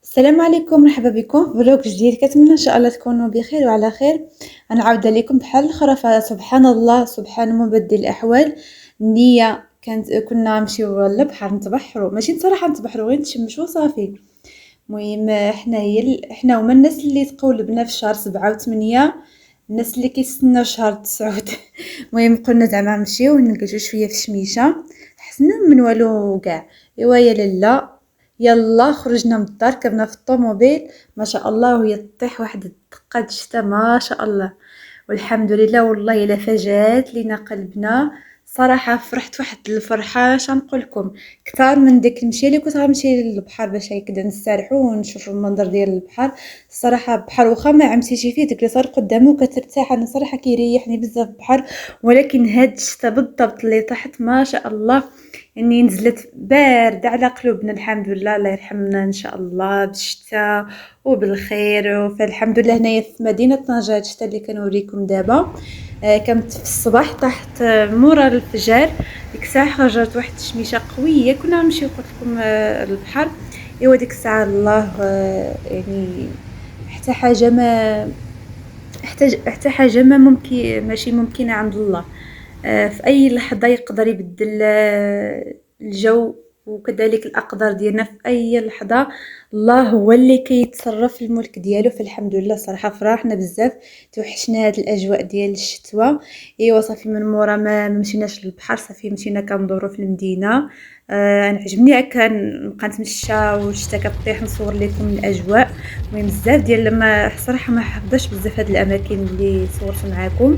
السلام عليكم، مرحبا بكم في فلوق جديد. كنتمنى ان شاء الله تكونوا بخير وعلى خير. انا عاوده لكم بحال الاخرى، فسبحان الله سبحان مبدل الاحوال. النيه كنا نمشيو للبحر نتبحروا، ماشي صراحه نتبحروا غير نتشمشوا صافي. المهم حنا هما الناس اللي تقولبنا في شهر 7 و8، الناس اللي كيستناو شهر 9. المهم قلنا زعما نمشيو وننقزو شويه في الشميشه، حسنا من والو كاع. ايوا يا لاله، يلا خرجنا من الدار، ركبنا في الطوموبيل ما شاء الله، وهي تطيح واحد الدقه الشتا ما شاء الله. والحمد لله والله الا فجات لينا قلبنا. صراحه فرحت واحد الفرحه شنقول لكم، كثار من داك المشي اللي كنت غنمشي للبحر باش هكذا نستريحوا ونشوفوا المنظر ديال البحر. الصراحه البحر واخا ما عمتيش فيه ديك صار قدامه كترتاح، انا صراحه كيريحني بزاف البحر. ولكن هاد الشتا بالضبط اللي طاحت ما شاء الله، يعني نزلت باردة على قلوبنا. الحمد لله، الله يرحمنا إن شاء الله بالشتاء وبالخير. فالحمد لله هنايا في مدينة طنجة، هاد الشتا اللي كنوريكم دابا كانت في الصباح، طاحت مورا الفجر. ديك الساعة خرجت واحد الشميشة قوية، كنا نمشيو قلت لكم البحر. ايوا ديك الساعة الله يعني حتى حاجة ما حتى حاجة ما ممكن ماشي ممكنة عند الله. في أي لحظة يقدر يبدل الجو، وكذلك الأقدار ديالنا في أي لحظة. الله هو اللي كيتصرف في الملك ديالو. فالحمد لله صراحة فرحنا بزاف، توحشنا هاد الأجواء ديال الشتوى. ايوا صافي من مورا ما مشيناش للبحر، صافي مشينا كندورو في المدينة. انا عجبني هكا نبقى نتمشى والشتا كطيح نصور لكم الاجواء. المهم بزاف ديال لما صراحه ما حفظاش بزاف هاد الاماكن اللي صورت معاكم.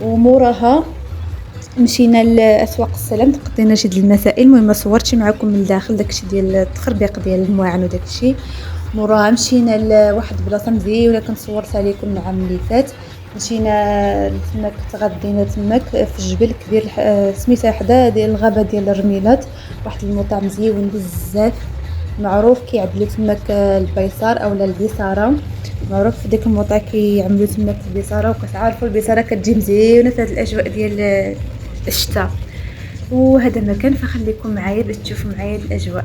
وموراها مشينا لاسواق السلام، تقضينا شي ديال المسائل. المهم ما صورتش معكم من الداخل داكشي ديال التخربيق ديال المواعن وداكشي. موراها مشينا لواحد البلاصه مزيونه كنت صورتها لكم العام اللي فات. مشينا تماك، تغدينا تماك في الجبل كبير سميتها حدا ديال الغابه ديال الرميلات. واحد المطعم مزيون بزاف، معروف كيعدلو تماك البيصار اولا البيصاره. معروف في ديك الموطا كيعملوا تماك البيصاره، وكتعرفوا البيصاره كتجي مزيونه في هاد الاجواء ديال الشتاء. وهذا مكان، فخليكم معايا باش تشوفوا معايا الاجواء.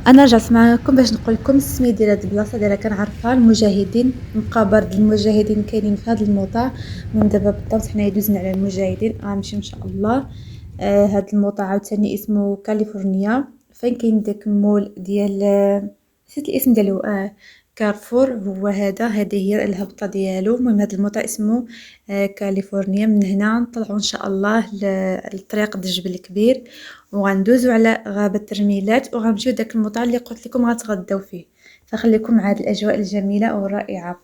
انا رجعت معكم باش نقول لكم السميه ديال هاد البلاصه ديالها كنعرفها المجاهدين. مقابر ديال المجاهدين كاينين في هاد الموطا. من دابا بالضبط حنايا دوزنا على المجاهدين غنمشي ان شاء الله. هاد الموطا عاوتاني اسمه كاليفورنيا، فين كاين داك المول ديال نسيت الاسم ديالو. كارفور هو هذا، هذه هي الهبطه ديالو. المهم هاد الموطا اسمه كاليفورنيا. من هنا نطلعوا ان شاء الله للطريق د الجبل الكبير، وغندوزو على غابة ترميلات، وغنمشيو داك الموطا اللي قلت لكم غتغداو فيه. فخليكم مع هاد الاجواء الجميله والرائعه.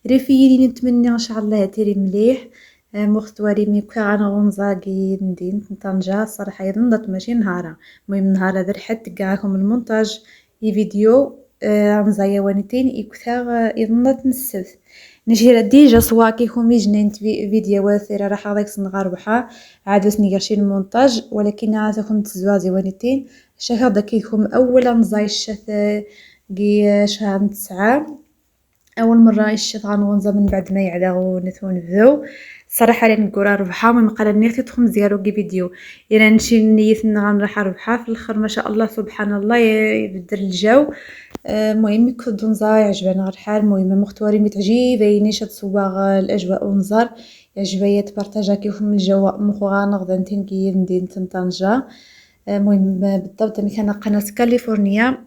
ريفيري نتمنى ان شاء الله تيري مليح. مختواري ميكو غنغونزاكي ندين طنجة الصراحه ينضت ماشي نهارا. المهم نهار هذا رحت كاعكم المونتاج فيديو غنزايا وانتين يكثر ينضت السبت. نجي ديجا صواكي خومي جنينت فيديوهات ثيرا راح هذاك سنغار بحا عاد وسني غيرشي المونتاج، ولكن عادكم تزوازي ونتين شهر دكيكم اولا نزاي الشث كي شهر 9. اول مره الشث غنغونزا من بعد ما يعلغو نثون بذو صراحه لين نقول ربحها من قال نيتي تخم زيارو كي فيديو الى نمشي نيت غنروح ربحها في الاخر ما شاء الله سبحان الله يبدل الجو. المهم كنت نزار عجبنا غير الحال. المهم مختاري متعجبينيش تصوغ الاجواء ونزار عجبايا تبارطاجا كيفهم الجو مخوغا نغدا نتين كي ندير طنجة. المهم بالضبط مكان قناة كاليفورنيا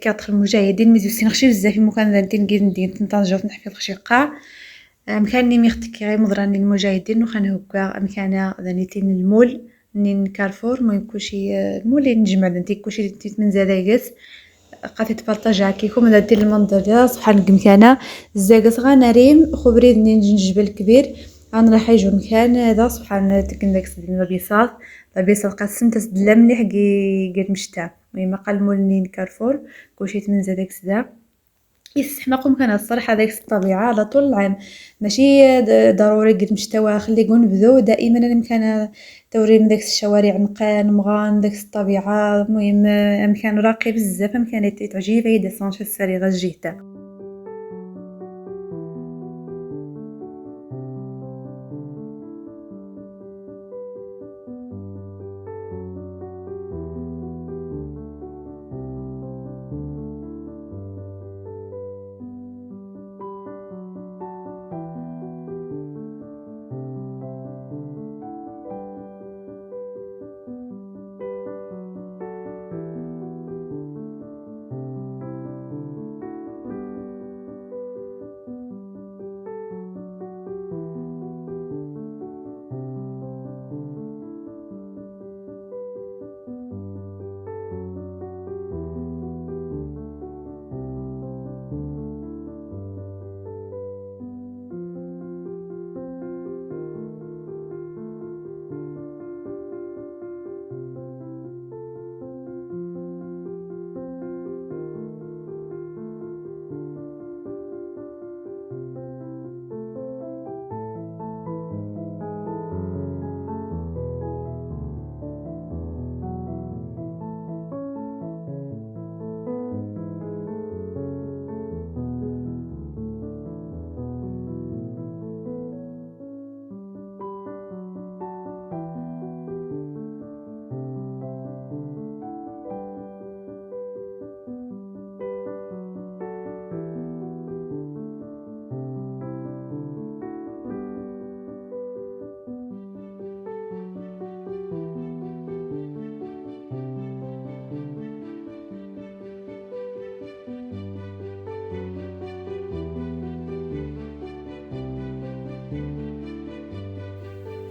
كادخل المجاهدين ميزيوسين خشي بزاف مكان ندير ندير طنجة ونحفظ خشي قاع مكاني ميختك غير مضراني المجاهدين وخان هكا مكان ذانيتين المول نين كارفور. المهم كلشي المول اللي نجمع دنتي كلشي تيت من زادايس قاتي تبارطاجا كيكم هذا دير المنظر ديال سبحان مكانه زاكس غنريم خبريد نين جبل كبير غنروح يجو مكان هذا سبحان تكن داك البيصات البيصات قاسم تسدلا مليح كي مشتا. المهم قال المول نين كارفور كلشي تمنزا داك سدا يستحمقهم كان الصراحه داك الطبيعه على طول العام ماشي ضروري قد مشتوى خليكم نبذو دائما انا مكان توري من داك الشوارع نقان مغان داك الطبيعه. المهم مكان راقي بزاف مكان تعجبني دي سانشي السريغه الجهده.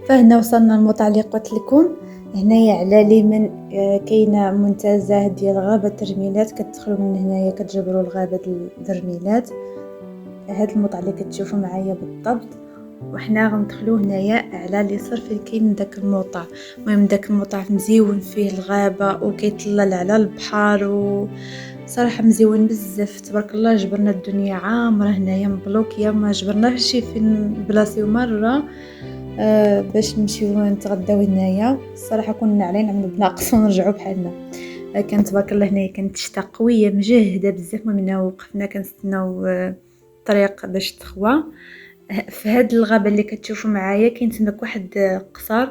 فهنا وصلنا الموطا اللي قلت لكم. هنايا على اليمين كاينه منتزه ديال غابه ترميلات كتدخلوا من هنايا كتجبروا لغابه الترميلات. هاد الموطا اللي كتشوفوا معايا بالضبط وحنا غندخلوا هنايا على اليسار فين كاين داك الموطا. المهم داك الموطا مزيون فيه الغابه وكيطلع على البحر صراحه مزيون بزاف تبارك الله. جبرنا الدنيا عامره هنايا مبلوكيه ما جبرناش شي فين بلاصيو مره باش نمشيو نتغداو هنايا. الصراحه كنا علينا نعملوا بناقص ونرجعوا بحالنا. كانت تبارك الله هنايا كانت الشتا قويه مجهده بزاف. منا وقفنا كنستناو الطريق باش تخوى. في هاد الغابه اللي كتشوفوا معايا كاين تماك واحد قصر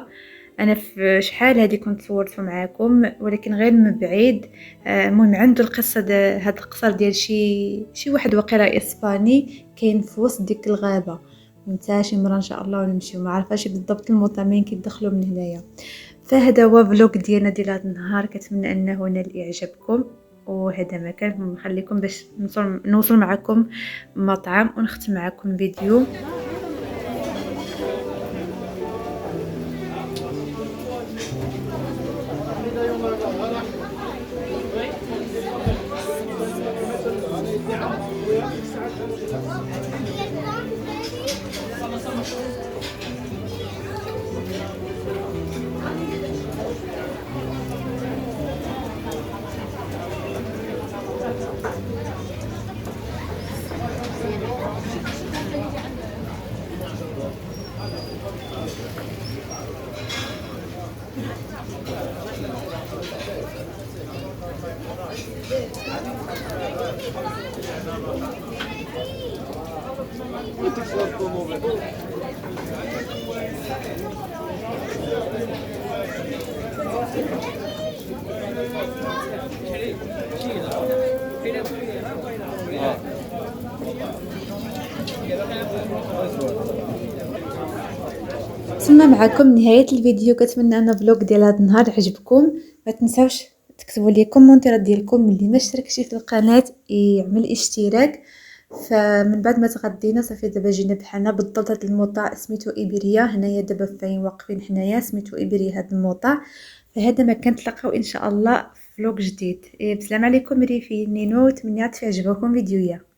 انا في شحال هذه كنت صورته معاكم ولكن غير من بعيد. المهم عنده القصه هذا القصر ديال شي واحد وقيله اسباني كاين في وسط ديك الغابه. نتا شي مره ان شاء الله ونمشيو، ما عارفاش بالضبط المطعمين كيدخلوا من هنايا. فهذا هو فلوق ديالنا ديال هذا النهار، كنتمنى انه نال اعجابكم. وهذا ما كان نخليكم باش نوصل معكم مطعم ونختم معكم فيديو. وصلنا معكم نهاية الفيديو. كنتمنى ان فلوق ديال هذا النهار عجبكم. ما تنساوش تكتبوا لي كومونتيرات ديالكم، اللي ما اشتركش في القناه يعمل اشتراك. فمن بعد ما تغدينا صافي دابا جينا بحالنا بالضبط. هذا الموطع سميتو إبريا، هنايا دابا فين واقفين حنايا سميتو إبريا هذا الموطع. فهذا ما كنتلاقاو ان شاء الله في فلوق جديد. بسلام عليكم ريفي نينو، تمنيت عجبكم فيديويا.